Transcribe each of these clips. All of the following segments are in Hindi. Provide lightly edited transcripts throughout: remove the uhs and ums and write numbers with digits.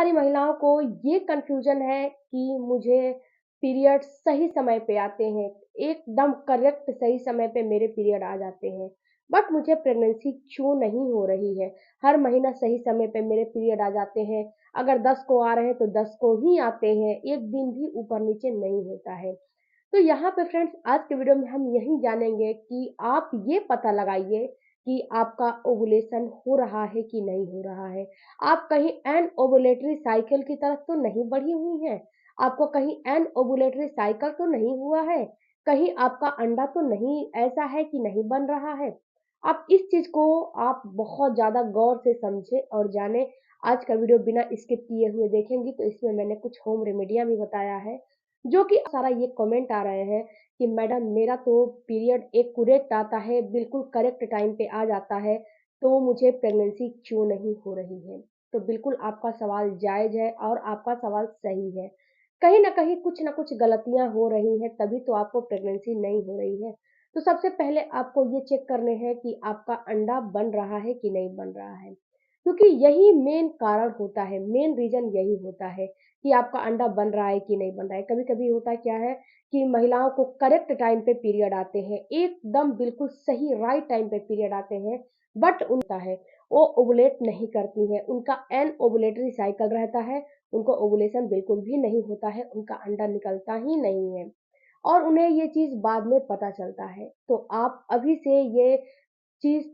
सारी महिलाओं को ये कन्फ्यूज़न है कि मुझे पीरियड्स सही समय पे आते हैं, एकदम करेक्ट सही समय पे मेरे पीरियड आ जाते हैं, बट मुझे प्रेगनेंसी क्यों नहीं हो रही है? हर महीना सही समय पे मेरे पीरियड आ जाते हैं, अगर 10 को आ रहे हैं तो 10 को ही आते हैं, एक दिन भी ऊपर-नीचे नहीं होता है। तो यहाँ पे फ्रेंड्स आज के वीडियो में हम यही जानेंगे कि आप ये पता लगाइए कि आपका ओवुलेशन हो रहा है कि नहीं हो रहा है। आप कहीं एनओवुलेटरी साइकिल की तरफ तो नहीं बढ़ी हुई हैं? आपको कहीं एनओवुलेटरी साइकिल तो नहीं हुआ है? कहीं आपका अंडा तो नहीं ऐसा है कि नहीं बन रहा है? आप इस चीज़ को आप बहुत ज़्यादा गौर से समझें और जानें। आज का वीडियो बिना स्किप किए हुए देखेंगी तो इसमें मैंने कुछ होम रेमेडियाँ भी बताया है, जो कि सारा ये कमेंट आ रहे हैं कि मैडम मेरा तो पीरियड एक्यूरेट आता है, बिल्कुल करेक्ट टाइम पे आ जाता है, तो मुझे प्रेगनेंसी क्यों नहीं हो रही है? तो बिल्कुल आपका सवाल जायज़ है और आपका सवाल सही है। कहीं न कहीं कुछ न कुछ गलतियाँ हो रही हैं, तभी तो आपको प्रेगनेंसी नहीं हो रही है। तो सबसे पहले आपको ये चेक करने हैं कि आपका अंडा बन रहा है कि नहीं बन रहा है। क्योंकि यही मेन कारण होता है, मेन रीज़न यही होता है कि आपका अंडा बन रहा है कि नहीं बन रहा है। कभी-कभी होता क्या है कि महिलाओं को करेक्ट टाइम पे पीरियड आते हैं, एकदम बिल्कुल सही राइट टाइम पे पीरियड आते हैं, बट उनका है, वो ओवुलेट नहीं करती हैं, उनका एनओवुलेटरी साइकिल रहता है, उनको ओवुलेशन बिल्कुल भी नहीं होता है, उनका अंडा निकलता ही नहीं है और उन्हें ये चीज़ बाद में पता चलता है। तो आप अभी से ये चीज़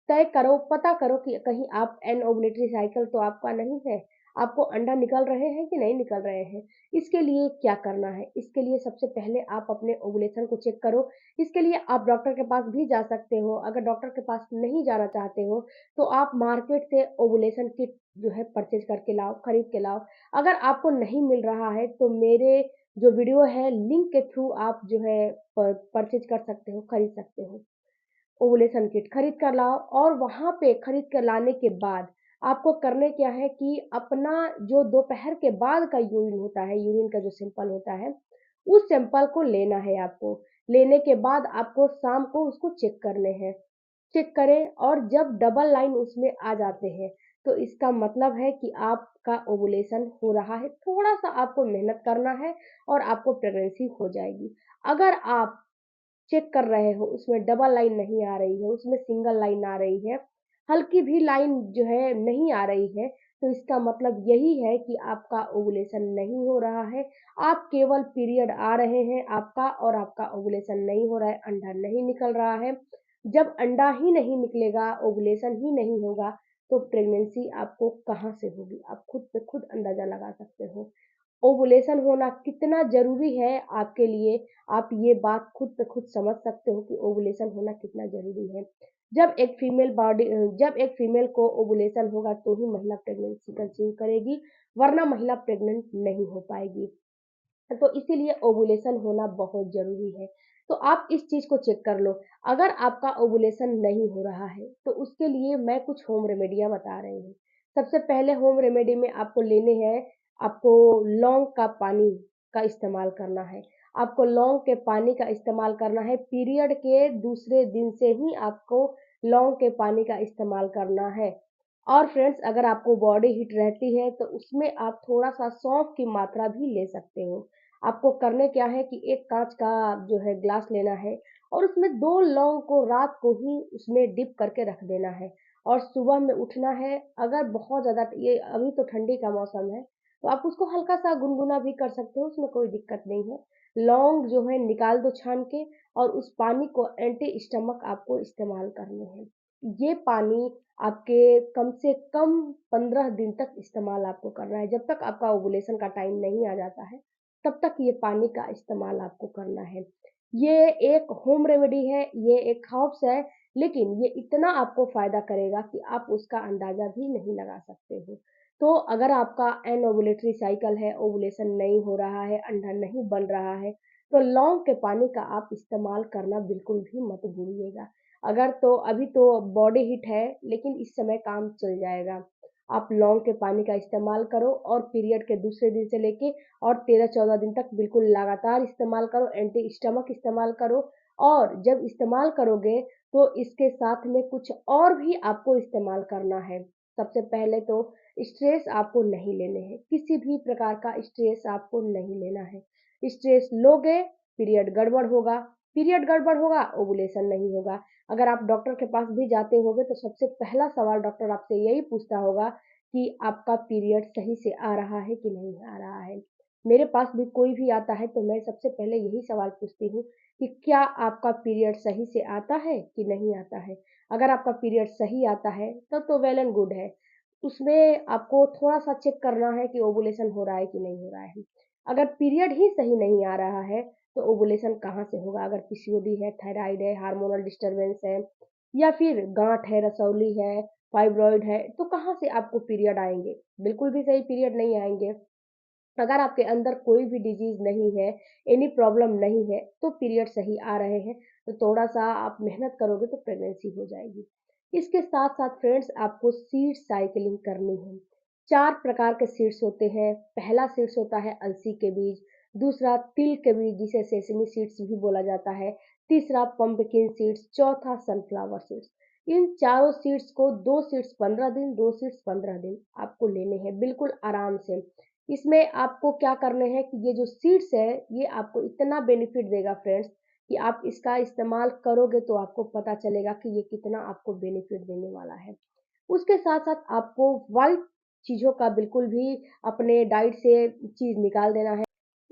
तय करो, पता करो कि कहीं आप एनओवुलेटरी साइकिल तो आपका नहीं है, आपको अंडा निकल रहे हैं कि नहीं निकल रहे हैं। इसके लिए क्या करना है? इसके लिए सबसे पहले आप अपने ओवुलेशन को चेक करो। इसके लिए आप डॉक्टर के पास भी जा सकते हो। अगर डॉक्टर के पास नहीं जाना चाहते हो, तो आप मार्केट से ओवुलेशन किट जो है परचेज़ करके लाओ, खरीद के लाओ। अगर आपको नहीं मिल रहा है, तो मेरे जो वीडियो है, लिंक के थ्रू आप जो है परचेज़ कर सकते हो, खरीद सकते हो। ओवुलेशन किट खरीद कर लाओ और वहाँ पे खरीद कर लाने के बाद आपको करने क्या है कि अपना जो दोपहर के बाद का यूरिन होता है, यूरिन का जो सैंपल होता है, उस सैंपल को लेना है आपको। लेने के बाद आपको शाम को उसको चेक करने हैं। चेक करें और जब डबल लाइन उसमें आ जाते हैं, तो इसका मतलब है कि आपका ओवुलेशन हो रहा है। थोड़ा-सा आपको मेहनत करना है और आपको प्रेगनेंसी हो जाएगी। अगर आप चेक कर रहे हो, उसमें डबल लाइन नहीं आ रही है, उसमें सिंगल लाइन आ रही है, हल्की भी लाइन जो है नहीं आ रही है, तो इसका मतलब यही है कि आपका ओवुलेशन नहीं हो रहा है। आप केवल पीरियड आ रहे हैं आपका और आपका ओवुलेशन नहीं हो रहा है, अंडा नहीं निकल रहा है। जब अंडा ही नहीं निकलेगा, ओवुलेशन ही नहीं होगा, तो प्रेगनेंसी आपको कहाँ से होगी? आप खुद पे खुद अंदाज़ा लगा सकते हो। ओवुलेशन होना कितना ज़रूरी है आपके लिए, आप ये बात खुद पे खुद समझ सकते हो कि ओवुलेशन होना कितना ज़रूरी है। जब एक फीमेल को ओवुलेशन होगा तो ही महिला प्रेगनेंसी कंसीव करेगी, वरना महिला प्रेग्नेंट नहीं हो पाएगी। तो इसीलिए ओवुलेशन होना बहुत ज़रूरी है। तो आप इस चीज़ को चेक कर लो। अगर आपका ओवुलेशन नहीं हो रहा है, तो उसके लिए मैं कुछ होम रेमेडियाँ बता रही हूँ। सबसे पहले होम रेमेडी में आपको लेने हैं, आपको लौंग का पानी का इस्तेमाल करना है। आपको लौंग के पानी का इस्तेमाल करना है, पीरियड के दूसरे दिन से ही आपको लौंग के पानी का इस्तेमाल करना है। और फ्रेंड्स अगर आपको बॉडी हीट रहती है, तो उसमें आप थोड़ा-सा सौंफ की मात्रा भी ले सकते हो। आपको करने क्या है कि एक काँच का जो है ग्लास लेना है और उसमें 2 लौंग को रात को ही उसमें डिप करके रख देना है और सुबह में उठना है। अगर बहुत ज़्यादा ये अभी तो ठंडी का मौसम है, तो आप उसको हल्का-सा गुनगुना भी कर सकते हो, उसमें कोई दिक्कत नहीं है। लौंग जो है निकाल दो छान के और उस पानी को एंटी स्टमक आपको इस्तेमाल करने हैं। ये पानी आपके कम से कम 15 दिन तक इस्तेमाल आपको करना है, जब तक आपका ओवुलेशन का टाइम नहीं आ जाता है। तब तक ये पानी का इस्तेमाल आपको करना है। ये एक होम रेमेडी है, ये एक हर्ब्स है, लेकिन ये इतना आपको फ़ायदा करेगा कि आप उसका अंदाज़ा भी नहीं लगा सकते हो। तो अगर आपका एनओवुलेटरी साइकिल है, ओवुलेशन नहीं हो रहा है, अंडा नहीं बन रहा है, तो लौंग के पानी का आप इस्तेमाल करना बिल्कुल भी मत भूलिएगा। अगर तो अभी तो बॉडी हीट है, लेकिन इस समय काम चल जाएगा। आप लौंग के पानी का इस्तेमाल करो और पीरियड के दूसरे दिन से लेके और 13-14 दिन तक बिल्कुल लगातार इस्तेमाल करो, एंटी स्टमक इस्तेमाल करो और जब इस्तेमाल करोगे तो इसके साथ में कुछ और भी आपको इस्तेमाल करना है। सबसे पहले तो स्ट्रेस आपको नहीं लेने हैं, किसी भी प्रकार का स्ट्रेस आपको नहीं लेना है। स्ट्रेस लोगे, पीरियड गड़बड़ होगा, ओवुलेशन नहीं होगा। अगर आप डॉक्टर के पास भी जाते होगे तो सबसे पहला सवाल डॉक्टर आपसे यही पूछता होगा कि आपका पीरियड सही से आ रहा है कि नहीं आ रहा है। मेरे पास भी कोई भी आता है तो मैं सबसे पहले यही सवाल पूछती हूँ कि क्या आपका पीरियड सही से आता है कि नहीं आता है? अगर आपका पीरियड सही आता है तब तो वेल एंड गुड है। उसमें आपको थोड़ा-सा चेक करना है कि ओवुलेशन हो रहा है कि नहीं हो रहा है। अगर पीरियड ही सही नहीं आ रहा है तो ओवुलेशन कहाँ से होगा? अगर पीसीओडी है, थायराइड है, हार्मोनल डिस्टर्बेंस है या फिर गाँठ है, रसौली है, फाइब्रॉइड है, तो कहाँ से आपको पीरियड आएँगे? बिल्कुल भी सही पीरियड नहीं आएँगे। अगर आपके अंदर कोई भी डिजीज़ नहीं है, एनी प्रॉब्लम नहीं है, तो पीरियड सही आ रहे हैं, तो थोड़ा-सा आप मेहनत करोगे तो प्रेगनेंसी हो जाएगी। इसके साथ-साथ फ्रेंड्स आपको सीड साइक्लिंग करनी है। 4 प्रकार के सीड्स होते हैं। पहला सीड्स होता है अलसी के बीज, दूसरा तिल के बीज जिसे सेसमी सीड्स भी बोला जाता है, तीसरा पंपकिन सीड्स, चौथा सनफ्लावर सीड्स। इन चारों सीड्स को 2 सीड्स 15 दिन, 2 सीड्स 15 दिन आपको लेने हैं बिल्कुल आराम से। इसमें आपको क्या करने हैं कि ये जो सीड्स है, ये आपको इतना बेनिफिट देगा फ्रेंड्स कि आप इसका इस्तेमाल करोगे तो आपको पता चलेगा कि ये कितना आपको बेनिफिट देने वाला है। उसके साथ-साथ आपको व्हाइट चीज़ों का बिल्कुल भी अपने डाइट से चीज़ निकाल देना है।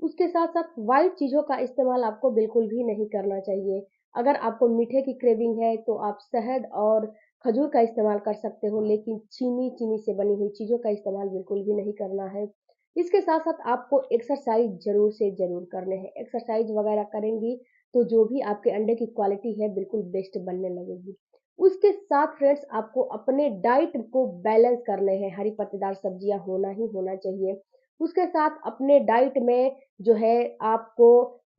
उसके साथ-साथ व्हाइट चीज़ों का इस्तेमाल आपको बिल्कुल भी नहीं करना चाहिए। अगर आपको मीठे की क्रेविंग है तो आप शहद और खजूर का इस्तेमाल कर सकते हो, लेकिन चीनी से बनी हुई चीज़ों का इस्तेमाल बिल्कुल भी नहीं करना है। इसके साथ-साथ आपको एक्सरसाइज़ ज़रूर से ज़रूर करने हैं। एक्सरसाइज़ वगैरह करेंगी तो जो भी आपके अंडे की क्वालिटी है बिल्कुल बेस्ट बनने लगेगी। उसके साथ फ्रेंड्स आपको अपने डाइट को बैलेंस करने हैं, हरी पत्तेदार सब्जियाँ होना ही होना चाहिए। उसके साथ अपने डाइट में जो है आपको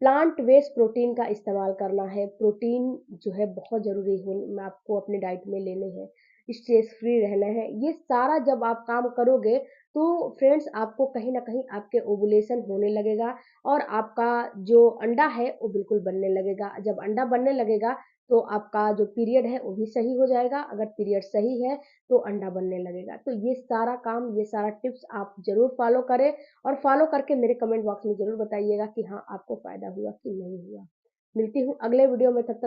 प्लांट बेस्ड प्रोटीन का इस्तेमाल करना है। प्रोटीन जो है बहुत ज़रूरी है आपको अपने डाइट में लेने हैं। स्ट्रेस फ्री रहना है। ये सारा जब आप काम करोगे तो फ्रेंड्स आपको कहीं न कहीं आपके ओवुलेशन होने लगेगा और आपका जो अंडा है वो बिल्कुल बनने लगेगा। जब अंडा बनने लगेगा तो आपका जो पीरियड है वो भी सही हो जाएगा। अगर पीरियड सही है तो अंडा बनने लगेगा। तो ये सारा काम, ये सारा टिप्स आप ज़रूर फ़ॉलो करें और फ़ॉलो करके मेरे कमेंट बॉक्स में ज़रूर बताइएगा कि हाँ, आपको फ़ायदा हुआ कि नहीं हुआ। मिलती हूँ अगले वीडियो में, तब तक